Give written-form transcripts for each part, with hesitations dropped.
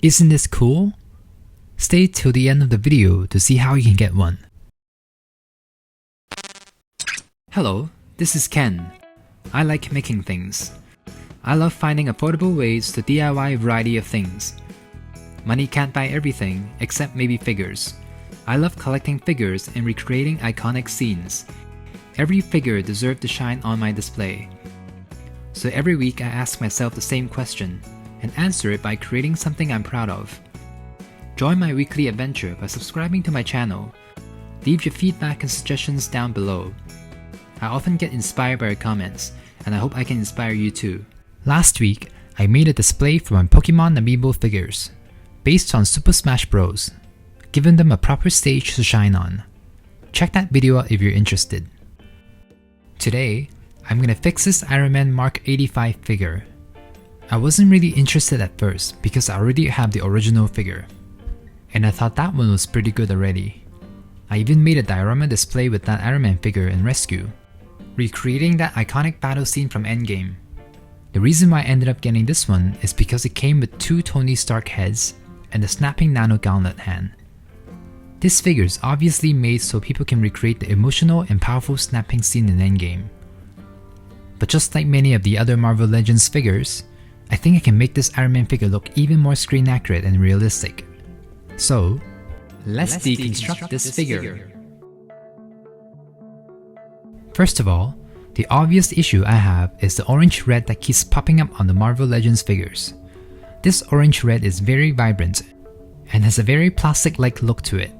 Isn't this cool? Stay till the end of the video to see how you can get one. Hello, this is Ken. I like making things. I love finding affordable ways to DIY a variety of things. Money can't buy everything except maybe figures. I love collecting figures and recreating iconic scenes. Every figure deserves to shine on my display. So every week I ask myself the same question and answer it by creating something I'm proud of. Join my weekly adventure by subscribing to my channel. Leave your feedback and suggestions down below. I often get inspired by your comments, and I hope I can inspire you too. Last week, I made a display for my Pokemon Amiibo figures, based on Super Smash Bros., giving them a proper stage to shine on. Check that video out if you're interested. Today, I'm gonna fix this Iron Man mk85 figure. I wasn't really interested at first because I already have the original figure, and I thought that one was pretty good already. I even made a diorama display with that Iron Man figure in Rescue, recreating that iconic battle scene from Endgame. The reason why I ended up getting this one is because it came with 2 Tony Stark heads and the snapping Nano Gauntlet hand. This figure is obviously made so people can recreate the emotional and powerful snapping scene in Endgame. But just like many of the other Marvel Legends figures, I think I can make this Iron Man figure look even more screen accurate and realistic. So, let's deconstruct this figure. First of all, the obvious issue I have is the orange red that keeps popping up on the Marvel Legends figures. This orange red is very vibrant and has a very plastic-like look to it.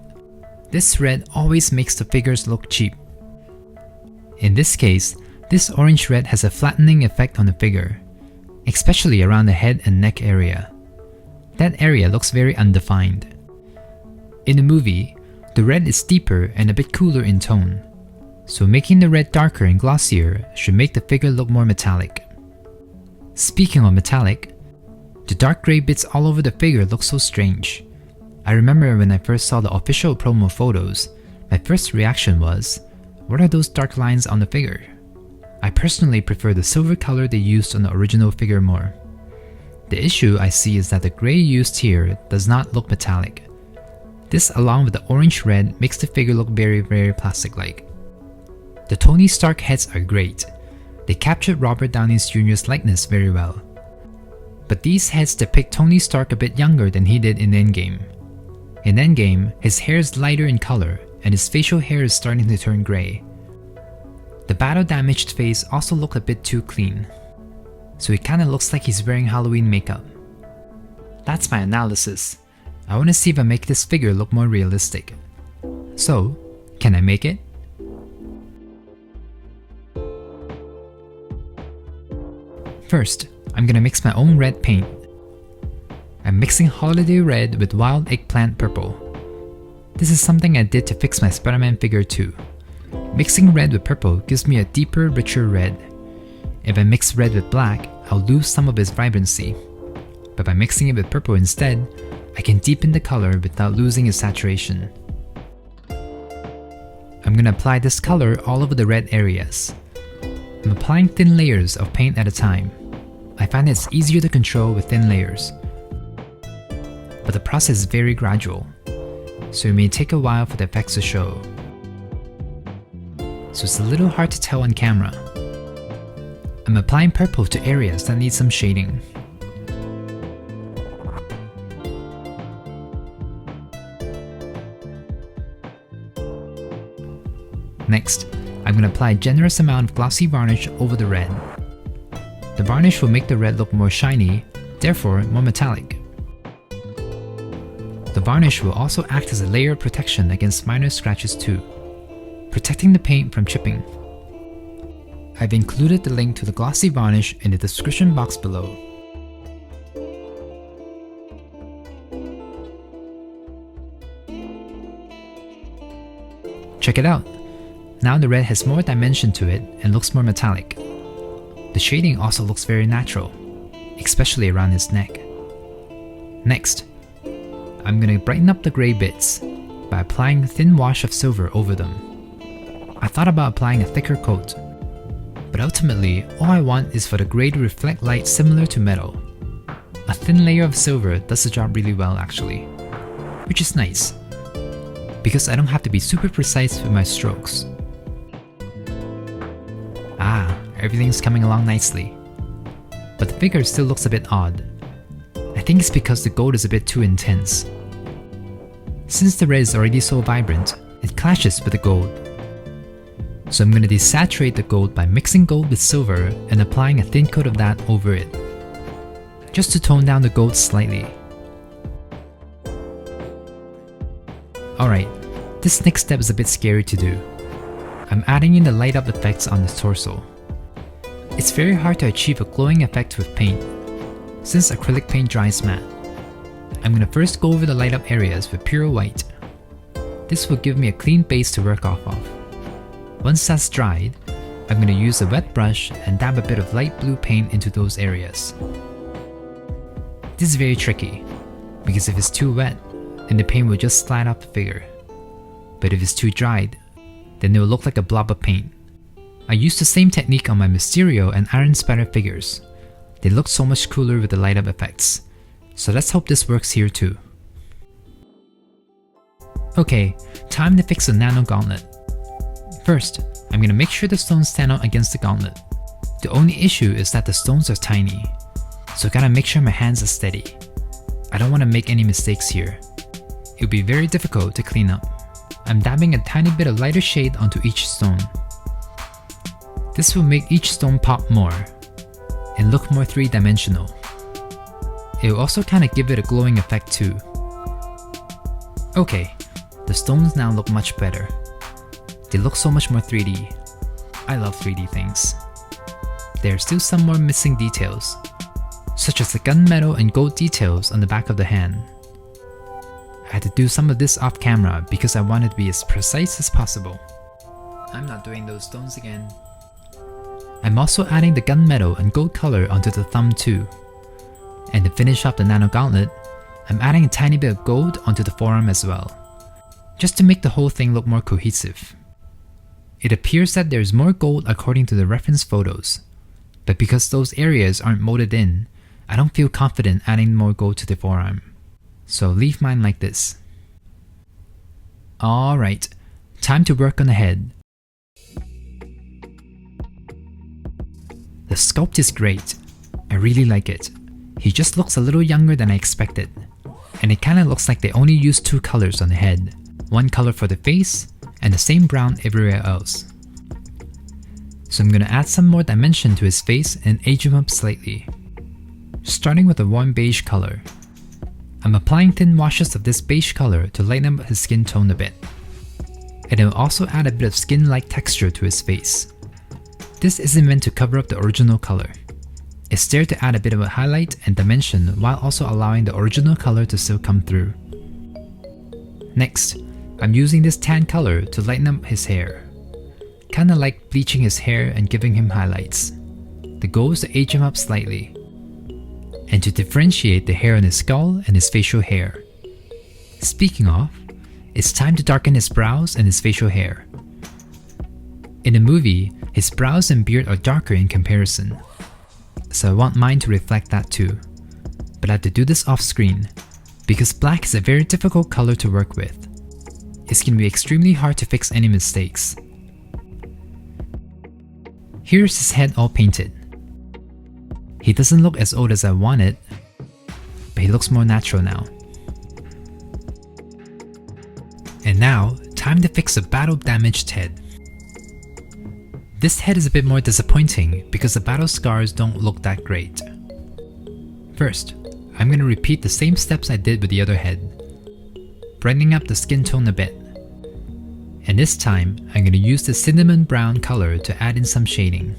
This red always makes the figures look cheap. In this case, this orange red has a flattening effect on the figure, especially around the head and neck area. That area looks very undefined. In the movie, the red is deeper and a bit cooler in tone, so making the red darker and glossier should make the figure look more metallic. Speaking of metallic, the dark grey bits all over the figure look so strange. I remember when I first saw the official promo photos, my first reaction was, what are those dark lines on the figure? I personally prefer the silver color they used on the original figure more. The issue I see is that the grey used here does not look metallic. This along with the orange red makes the figure look very plastic-like. The Tony Stark heads are great. They captured Robert Downey Jr.'s likeness very well. But these heads depict Tony Stark a bit younger than he did in Endgame. In Endgame, his hair is lighter in color and his facial hair is starting to turn grey. The battle-damaged face also looked a bit too clean, so it kinda looks like he's wearing Halloween makeup. That's my analysis. I wanna see if I make this figure look more realistic. So, can I make it? First, I'm gonna mix my own red paint. I'm mixing Holiday Red with Wild Eggplant Purple. This is something I did to fix my Spider-Man figure too. Mixing red with purple gives me a deeper, richer red. If I mix red with black, I'll lose some of its vibrancy. But by mixing it with purple instead, I can deepen the color without losing its saturation. I'm gonna apply this color all over the red areas. I'm applying thin layers of paint at a time. I find it's easier to control with thin layers. But the process is very gradual, so it may take a while for the effects to show. So it's a little hard to tell on camera. I'm applying purple to areas that need some shading. Next, I'm going to apply a generous amount of glossy varnish over the red. The varnish will make the red look more shiny, therefore more metallic. The varnish will also act as a layer of protection against minor scratches too, protecting the paint from chipping. I've included the link to the glossy varnish in the description box below. Check it out! Now the red has more dimension to it and looks more metallic. The shading also looks very natural, especially around his neck. Next, I'm gonna brighten up the grey bits by applying a thin wash of silver over them. I thought about applying a thicker coat, but ultimately all I want is for the grey to reflect light similar to metal. A thin layer of silver does the job really well actually, which is nice, because I don't have to be super precise with my strokes. Everything's coming along nicely. But the figure still looks a bit odd. I think it's because the gold is a bit too intense. Since the red is already so vibrant, it clashes with the gold. So I'm going to desaturate the gold by mixing gold with silver and applying a thin coat of that over it, just to tone down the gold slightly. Alright, this next step is a bit scary to do. I'm adding in the light up effects on his torso. It's very hard to achieve a glowing effect with paint, since acrylic paint dries matte. I'm going to first go over the light up areas with pure white. This will give me a clean base to work off of. Once that's dried, I'm going to use a wet brush and dab a bit of light blue paint into those areas. This is very tricky, because if it's too wet, then the paint will just slide off the figure. But if it's too dried, then it will look like a blob of paint. I used the same technique on my Mysterio and Iron Spider figures. They look so much cooler with the light up effects, so let's hope this works here too. Okay, time to fix the Nano Gauntlet. First, I'm going to make sure the stones stand out against the gauntlet. The only issue is that the stones are tiny, so I gotta make sure my hands are steady. I don't want to make any mistakes here. It will be very difficult to clean up. I'm dabbing a tiny bit of lighter shade onto each stone. This will make each stone pop more and look more three-dimensional. It will also kinda give it a glowing effect too. Okay, the stones now look much better. They look so much more 3D. I love 3D things. There are still some more missing details, such as the gunmetal and gold details on the back of the hand. I had to do some of this off camera because I wanted to be as precise as possible. I'm not doing those stones again. I'm also adding the gunmetal and gold color onto the thumb too. And to finish off the Nano Gauntlet, I'm adding a tiny bit of gold onto the forearm as well, just to make the whole thing look more cohesive. It appears that there is more gold according to the reference photos, but because those areas aren't molded in, I don't feel confident adding more gold to the forearm. So leave mine like this. Alright, time to work on the head. The sculpt is great. I really like it. He just looks a little younger than I expected. And it kinda looks like they only used two colors on the head. One color for the face, and the same brown everywhere else. So I'm gonna add some more dimension to his face and age him up slightly. Starting with a warm beige color. I'm applying thin washes of this beige color to lighten up his skin tone a bit. And it will also add a bit of skin-like texture to his face. This isn't meant to cover up the original color. It's there to add a bit of a highlight and dimension while also allowing the original color to still come through. Next, I'm using this tan color to lighten up his hair. Kinda like bleaching his hair and giving him highlights. The goal is to age him up slightly, and to differentiate the hair on his skull and his facial hair. Speaking of, it's time to darken his brows and his facial hair. In the movie, his brows and beard are darker in comparison, so I want mine to reflect that too. But I have to do this off screen, because black is a very difficult color to work with. It's going to be extremely hard to fix any mistakes. Here's his head all painted. He doesn't look as old as I wanted, but he looks more natural now. And now, time to fix a battle damaged head. This head is a bit more disappointing because the battle scars don't look that great. First, I'm going to repeat the same steps I did with the other head, brightening up the skin tone a bit. And this time, I'm going to use the cinnamon brown color to add in some shading.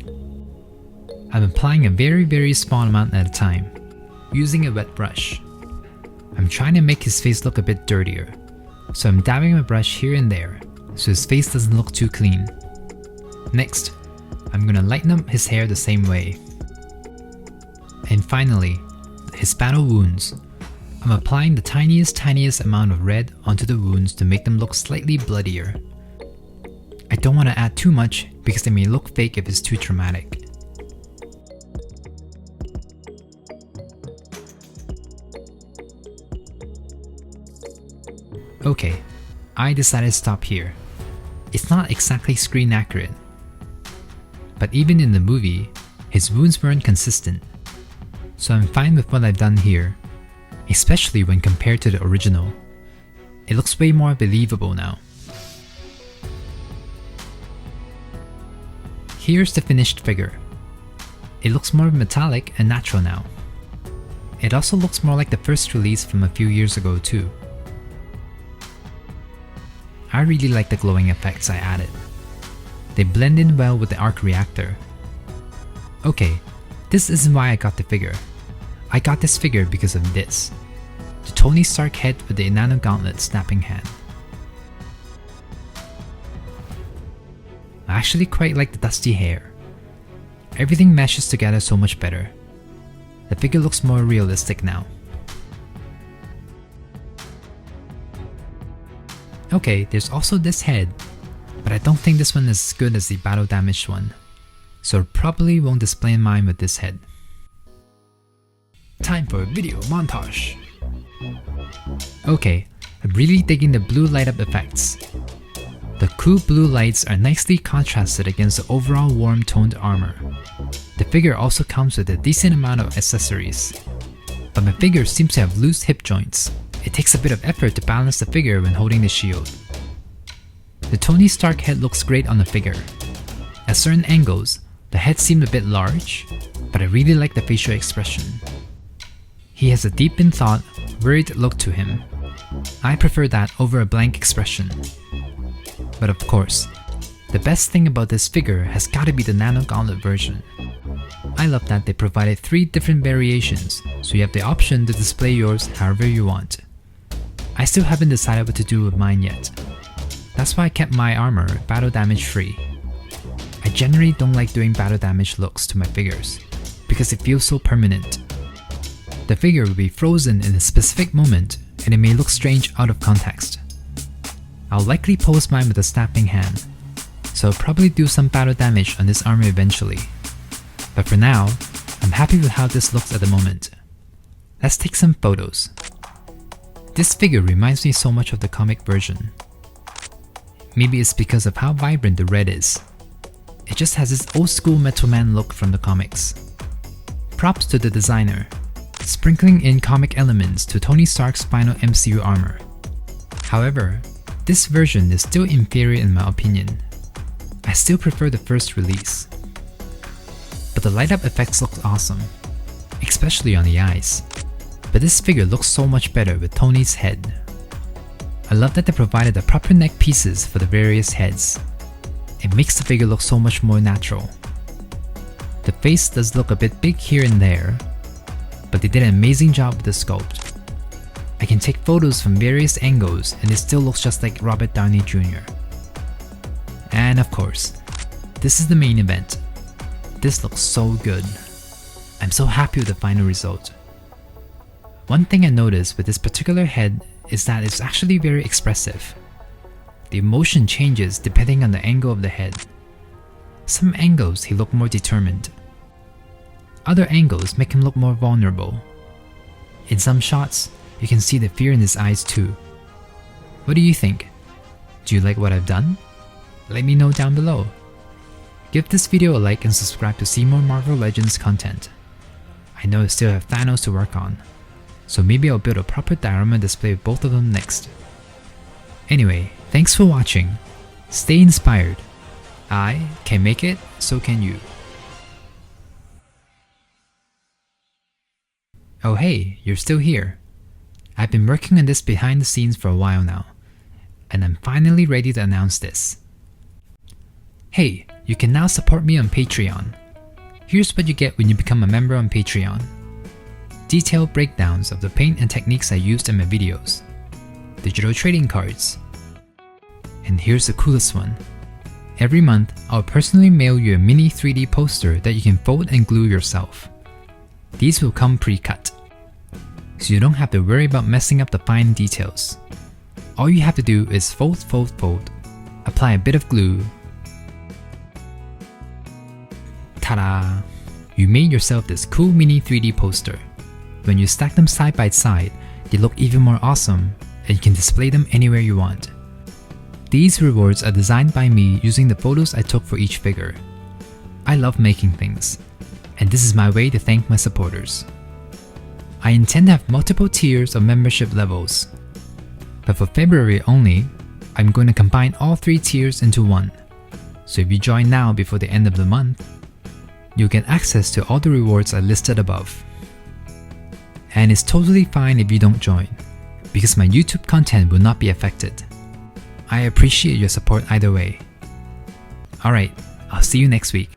I'm applying a very small amount at a time, using a wet brush. I'm trying to make his face look a bit dirtier, so I'm dabbing my brush here and there so his face doesn't look too clean. Next, I'm going to lighten up his hair the same way. And finally, his battle wounds. I'm applying the tiniest amount of red onto the wounds to make them look slightly bloodier. I don't want to add too much because they may look fake if it's too traumatic. Okay, I decided to stop here. It's not exactly screen accurate, but even in the movie, his wounds weren't consistent, so I'm fine with what I've done here, especially when compared to the original. It looks way more believable now. Here's the finished figure. It looks more metallic and natural now. It also looks more like the first release from a few years ago too. I really like the glowing effects I added. They blend in well with the arc reactor. Okay, this isn't why I got the figure. I got this figure because of this. The Tony Stark head with the Nano Gauntlet snapping hand. I actually quite like the dusty hair. Everything meshes together so much better. The figure looks more realistic now. Okay, there's also this head, but I don't think this one is as good as the battle damaged one, so probably won't display mine with this head. Time for a video montage! Okay, I'm really digging the blue light up effects. The cool blue lights are nicely contrasted against the overall warm toned armor. The figure also comes with a decent amount of accessories, but my figure seems to have loose hip joints. It takes a bit of effort to balance the figure when holding the shield. The Tony Stark head looks great on the figure. At certain angles, the head seemed a bit large, but I really like the facial expression. He has a deep in thought, worried look to him. I prefer that over a blank expression. But of course, the best thing about this figure has gotta be the Nano Gauntlet version. I love that they provided 3 different variations, so you have the option to display yours however you want. I still haven't decided what to do with mine yet. That's why I kept my armor battle damage free. I generally don't like doing battle damage looks to my figures, because it feels so permanent. The figure will be frozen in a specific moment, and it may look strange out of context. I'll likely pose mine with a snapping hand, so I'll probably do some battle damage on this armor eventually. But for now, I'm happy with how this looks at the moment. Let's take some photos. This figure reminds me so much of the comic version. Maybe it's because of how vibrant the red is. It just has this old school Metal Man look from the comics. Props to the designer, sprinkling in comic elements to Tony Stark's final MCU armor. However, this version is still inferior in my opinion. I still prefer the first release. But the light up effects look awesome, especially on the eyes. But this figure looks so much better with Tony's head. I love that they provided the proper neck pieces for the various heads. It makes the figure look so much more natural. The face does look a bit big here and there, but they did an amazing job with the sculpt. I can take photos from various angles and it still looks just like Robert Downey Jr. And of course, this is the main event. This looks so good. I'm so happy with the final result. One thing I noticed with this particular head is that it's actually very expressive. The emotion changes depending on the angle of the head. Some angles he looked more determined. Other angles make him look more vulnerable. In some shots, you can see the fear in his eyes too. What do you think? Do you like what I've done? Let me know down below. Give this video a like and subscribe to see more Marvel Legends content. I know I still have Thanos to work on, so maybe I'll build a proper diorama display of both of them next. Anyway, thanks for watching. Stay inspired. I can make it, so can you. Oh hey, you're still here. I've been working on this behind the scenes for a while now, and I'm finally ready to announce this. Hey, you can now support me on Patreon. Here's what you get when you become a member on Patreon. Detailed breakdowns of the paint and techniques I used in my videos, digital trading cards, and here's the coolest one. Every month, I'll personally mail you a mini 3D poster that you can fold and glue yourself. These will come pre-cut, so you don't have to worry about messing up the fine details. All you have to do is fold, apply a bit of glue. Ta-da! You made yourself this cool mini 3D poster. When you stack them side by side, they look even more awesome and you can display them anywhere you want. These rewards are designed by me using the photos I took for each figure. I love making things, and this is my way to thank my supporters. I intend to have multiple tiers of membership levels, but for February only, I'm going to combine all 3 tiers into one. So if you join now before the end of the month, you'll get access to all the rewards I listed above. And it's totally fine if you don't join, because my YouTube content will not be affected. I appreciate your support either way. Alright, I'll see you next week.